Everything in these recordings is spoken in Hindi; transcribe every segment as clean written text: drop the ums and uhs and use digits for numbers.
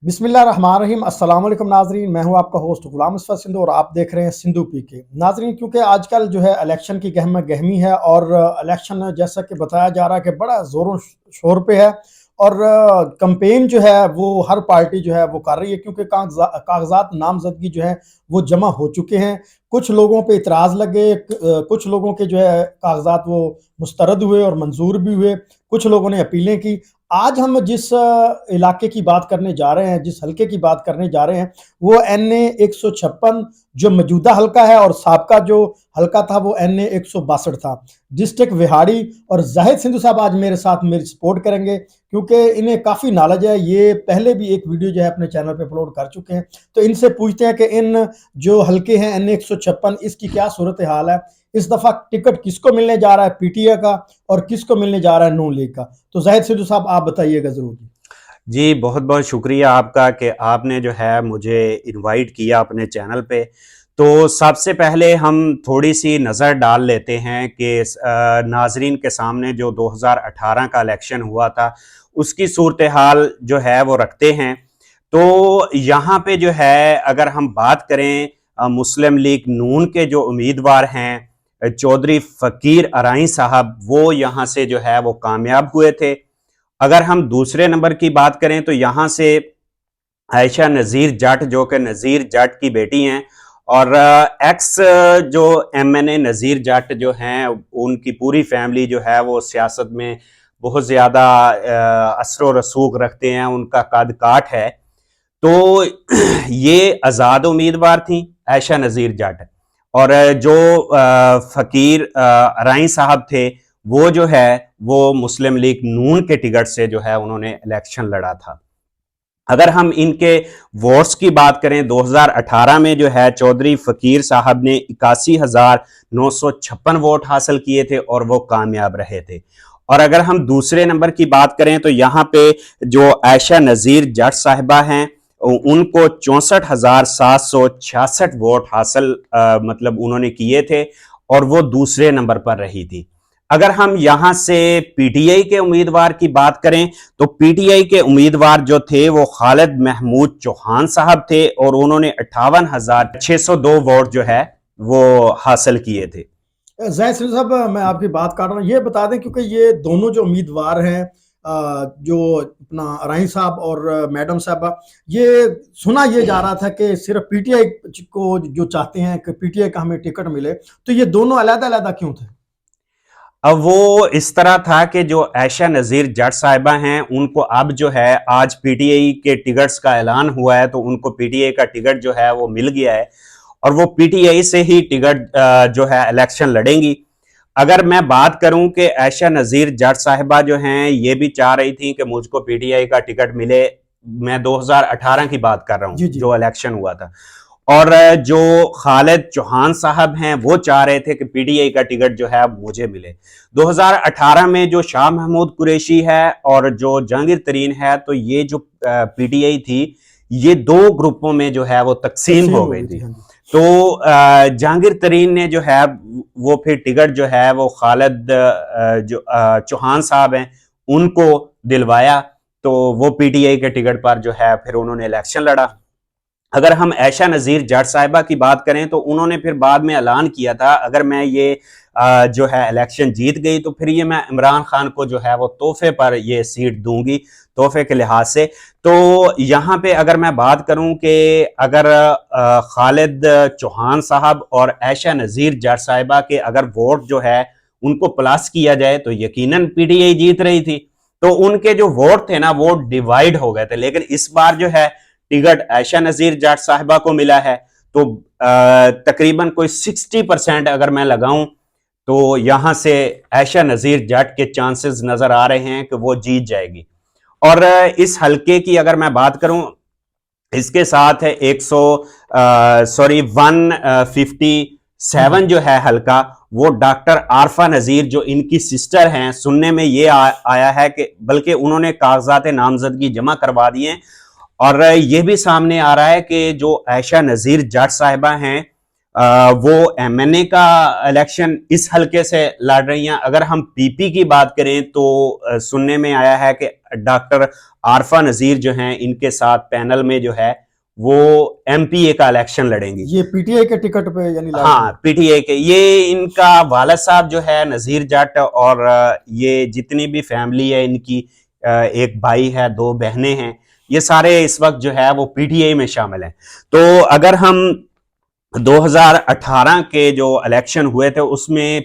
बिस्मिल्लाहिर्रहमानिर्रहीम। अस्सलाम वालेकुम नाजरीन, मैं हूं आपका होस्ट गुलाम मुस्तफा सिंधु और आप देख रहे हैं सिंधु पीके। नाजरीन, क्योंकि आजकल जो है इलेक्शन की गहमा गहमी है और इलेक्शन जैसा कि बताया जा रहा है कि बड़ा जोरों शोर पे है और कंपेन जो है वो हर पार्टी जो है वो कर रही है, क्योंकि कागजात नामजदगी जो है वो जमा हो चुके हैं। कुछ लोगों पे इतराज़ लगे, कुछ लोगों के जो है कागजात वो मुस्तरद हुए और मंजूर भी हुए, कुछ लोगों ने अपीलें की। आज हम जिस इलाके की बात करने जा रहे हैं, जिस हल्के की बात करने जा रहे हैं, वो NA 156 जो मौजूदा हल्का है, और साबका जो हल्का था वो NA 162 था। डिस्ट्रिक्ट विहाड़ी। और जाहिद सिंधु साहब आज मेरे साथ मेरी सपोर्ट करेंगे, क्योंकि इन्हें काफ़ी नॉलेज है। ये पहले भी एक वीडियो जो है अपने चैनल पे अपलोड कर चुके हैं। तो इनसे पूछते हैं कि इन जो हल्के हैं NA 156, इसकी क्या सूरत हाल है, इस दफ़ा टिकट किसको मिलने जा रहा है, PTI का, और किसको मिलने जा रहा है नून लीग का। तो जाहिद सिद्धू साहब आप बताइएगा जरूर। जी, बहुत बहुत शुक्रिया आपका कि आपने जो है मुझे इनवाइट किया अपने चैनल पे। तो सबसे पहले हम थोड़ी सी नज़र डाल लेते हैं कि नाजरीन के सामने जो 2018 का इलेक्शन हुआ था उसकी सूरत हाल जो है वो रखते हैं। तो यहाँ पे जो है अगर हम बात करें मुस्लिम लीग नून के जो उम्मीदवार हैं चौधरी फ़कीर अराई साहब, वो यहाँ से जो है वो कामयाब हुए थे। अगर हम दूसरे नंबर की बात करें तो यहाँ से आयशा नज़ीर जट, जो कि नज़ीर जट की बेटी हैं, और एक्स जो MNA नज़ीर जट जो हैं, उनकी पूरी फैमिली जो है वो सियासत में बहुत ज़्यादा असर व रसूख रखते हैं, उनका कद काठ है। तो ये आज़ाद उम्मीदवार थी आयशा नज़ीर जट, और जो फ़कीर अराई साहब थे वो जो है वो मुस्लिम लीग नून के टिकट से जो है उन्होंने इलेक्शन लड़ा था। अगर हम इनके वोट्स की बात करें 2018 में जो है चौधरी फ़कीर साहब ने 81,956 वोट हासिल किए थे और वो कामयाब रहे थे। और अगर हम दूसरे नंबर की बात करें तो यहाँ पे जो आयशा नज़ीर जट साहिबा हैं उनको 64,766 वोट हासिल मतलब उन्होंने किए थे और वो दूसरे नंबर पर रही थी। अगर हम यहां से PTI के उम्मीदवार की बात करें तो PTI के उम्मीदवार जो थे वो खालिद महमूद चौहान साहब थे और उन्होंने 58,602 वोट जो है वो हासिल किए थे। जैद सिंह साहब, मैं आपकी बात कर रहा हूँ, ये बता दें, क्योंकि ये दोनों जो उम्मीदवार हैं, जो अपना राही साहब और मैडम साहबा, ये सुना ये जा रहा था कि सिर्फ PTI को जो चाहते हैं कि PTI का हमें टिकट मिले, तो ये दोनों अलग-अलग क्यों थे? अब वो इस तरह था कि जो आयशा नज़ीर जट साहिबा हैं उनको अब जो है आज PTI के टिकट्स का ऐलान हुआ है, तो उनको PTI का टिकट जो है वो मिल गया है और वो PTI से ही टिकट जो है इलेक्शन लड़ेंगी। अगर मैं बात करूं कि आयशा नज़ीर जट साहिबा जो हैं ये भी चाह रही थी कि मुझको PTI का टिकट मिले, मैं 2018 की बात कर रहा हूं जी जी। जो इलेक्शन हुआ था, और जो खालिद चौहान साहब हैं वो चाह रहे थे कि PTI का टिकट जो है मुझे मिले। 2018 में जो शाह महमूद कुरैशी है और जो जहांगीर तरीन है, तो ये जो PTI थी ये दो ग्रुपों में जो है वो तकसीम तकसीम हो हो गई गई थी, थी। हाँ जी। तो जहांगीर तरीन ने जो है वो फिर टिकट जो है वो खालिद जो चौहान साहब हैं उनको दिलवाया, तो वो PTI के टिकट पर जो है फिर उन्होंने इलेक्शन लड़ा। अगर हम आयशा नज़ीर जट साहिबा की बात करें तो उन्होंने फिर बाद में ऐलान किया था अगर मैं ये जो है इलेक्शन जीत गई तो फिर ये मैं इमरान खान को जो है वो तोहफे पर ये सीट दूंगी, तोहफे के लिहाज से। तो यहाँ पे अगर मैं बात करूं कि अगर खालिद चौहान साहब और आयशा नज़ीर जट साहिबा के अगर वोट जो है उनको प्लस किया जाए तो यकीनन PTI जीत रही थी। तो उनके जो वोट थे ना वो डिवाइड हो गए थे, लेकिन इस बार जो है टिकट आयशा नज़ीर जट साहिबा को मिला है। तो तकरीबन कोई 60% अगर मैं लगाऊं तो यहां से आयशा नज़ीर जट के चांसेस नजर आ रहे हैं कि वो जीत जाएगी। और इस हलके की अगर मैं बात करूं, इसके साथ है 157 जो है हल्का, वो डॉक्टर आरफा नज़ीर जो इनकी सिस्टर हैं, सुनने में ये आया है कि बल्कि उन्होंने कागजात नामजदगी जमा करवा दिए हैं। और ये भी सामने आ रहा है कि जो आयशा नज़ीर जट साहिबा हैं वो एमएनए का इलेक्शन इस हलके से लड़ रही हैं। अगर हम पीपी की बात करें तो सुनने में आया है कि डॉक्टर आरफा नजीर जो हैं इनके साथ पैनल में जो है वो एमपीए का इलेक्शन लड़ेंगी। ये पीटीआई के टिकट पे यानी हाँ, पीटीआई के। ये इनका वालिद साहब जो है नजीर जट, और ये जितनी भी फैमिली है इनकी, एक भाई है, दो बहनें हैं, ये सारे इस वक्त जो है वो पीटीआई में शामिल हैं। तो अगर हम 2018 के जो इलेक्शन हुए थे उसमें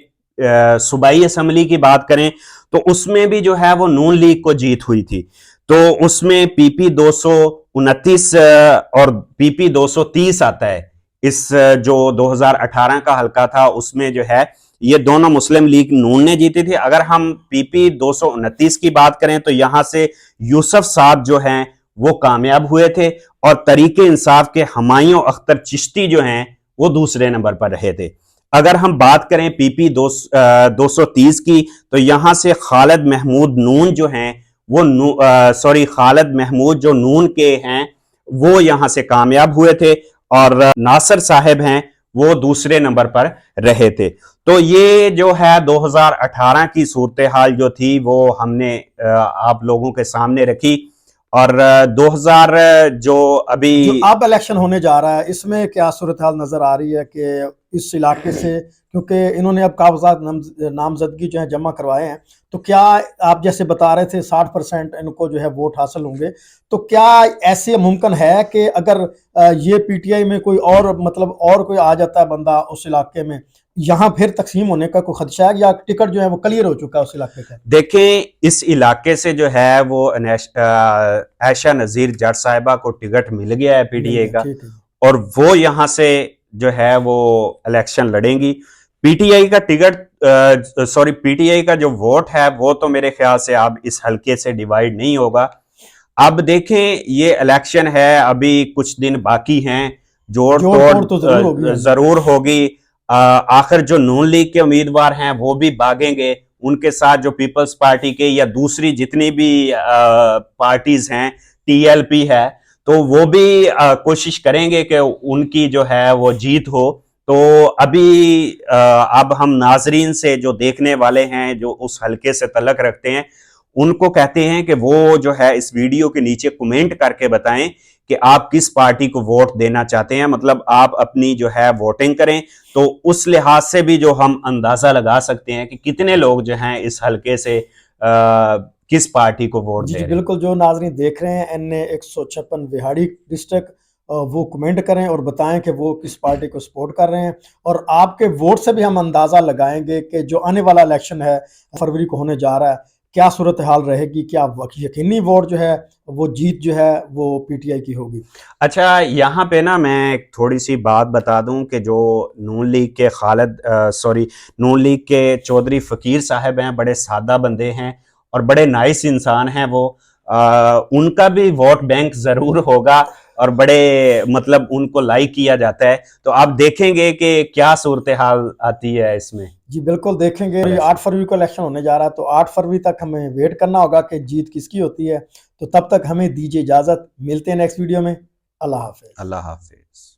सूबाई असम्बली की बात करें तो उसमें भी जो है वो नून लीग को जीत हुई थी। तो उसमें पीपी 229 और पीपी 230 आता है। इस जो 2018 का हलका था उसमें जो है ये दोनों मुस्लिम लीग नून ने जीती थी। अगर हम पीपी 229 की बात करें तो यहां से यूसुफ साहब जो हैं वो कामयाब हुए थे, और तरीके इंसाफ के हुमायूं अख्तर चिश्ती जो हैं वो दूसरे नंबर पर रहे थे। अगर हम बात करें पीपी 230 की तो यहां से खालिद महमूद नून जो हैं वो खालिद महमूद जो नून के हैं वो यहां से कामयाब हुए थे, और नासिर साहब हैं वो दूसरे नंबर पर रहे थे। तो ये जो है 2018 की सूरत हाल जो थी वो हमने आप लोगों के सामने रखी। और 2000 जो अभी जो अब इलेक्शन होने जा रहा है इसमें क्या सूरत हाल नजर आ रही है कि इस इलाके से, क्योंकि इन्होंने अब कागजात नामजदगी जो है जमा करवाए हैं, तो क्या आप जैसे बता रहे थे 60% इनको जो है वोट हासिल होंगे, तो क्या ऐसे मुमकिन है कि अगर ये पीटीआई में कोई और मतलब और कोई आ जाता है बंदा उस इलाके में, यहाँ फिर तकसीम होने का कोई खदशा है या टिकट जो है वो क्लियर हो चुका है उस इलाके का? देखें, इस इलाके से जो है वो आयशा नजीर जट साहिबा को टिकट मिल गया है पीटीआई का, और वो यहां से जो है वो इलेक्शन लड़ेंगी। पीटीआई का टिकट पीटीआई का जो वोट है वो तो मेरे ख्याल से अब इस हलके से डिवाइड नहीं होगा। अब देखें, ये इलेक्शन है, अभी कुछ दिन बाकी हैं, जोड़ तोड़ तो जरूर होगी। आखिर जो नून लीग के उम्मीदवार हैं वो भी भागेंगे, उनके साथ जो पीपल्स पार्टी के या दूसरी जितनी भी पार्टीज हैं, टीएलपी है, तो वो भी कोशिश करेंगे कि उनकी जो है वो जीत हो। तो अभी अब हम नाजरीन से जो देखने वाले हैं जो उस हलके से तल्लक रखते हैं उनको कहते हैं कि वो जो है इस वीडियो के नीचे कमेंट करके बताएं कि आप किस पार्टी को वोट देना चाहते हैं। मतलब आप अपनी जो है वोटिंग करें, तो उस लिहाज से भी जो हम अंदाजा लगा सकते हैं कि कितने लोग जो हैं इस हलके से किस पार्टी को वोट दे रहे हैं। बिल्कुल, जो नाजरीन देख रहे हैं एनए 156 बिहाड़ी डिस्ट्रिक्ट, वो कमेंट करें और बताएं कि वो किस पार्टी को सपोर्ट कर रहे हैं, और आपके वोट से भी हम अंदाजा लगाएंगे कि जो आने वाला इलेक्शन है फरवरी को होने जा रहा है क्या सूरत हाल रहेगी, क्या यकीनी वोट जो है वो जीत जो है वो पीटीआई की होगी। अच्छा, यहाँ पे ना मैं थोड़ी सी बात बता दूं कि जो नून लीग के नून लीग के चौधरी फकीर साहब हैं, बड़े सादा बंदे हैं और बड़े नाइस इंसान हैं वो। उनका भी वोट बैंक जरूर होगा और बड़े मतलब उनको लाइक किया जाता है। तो आप देखेंगे कि क्या सूरत हाल आती है इसमें। जी बिल्कुल देखेंगे। 8 फरवरी को इलेक्शन होने जा रहा है, तो 8 फरवरी तक हमें वेट करना होगा कि जीत किसकी होती है। तो तब तक हमें दीजिए इजाजत, मिलते हैं नेक्स्ट वीडियो में। अल्लाह हाफिज। अल्लाह हाफिज।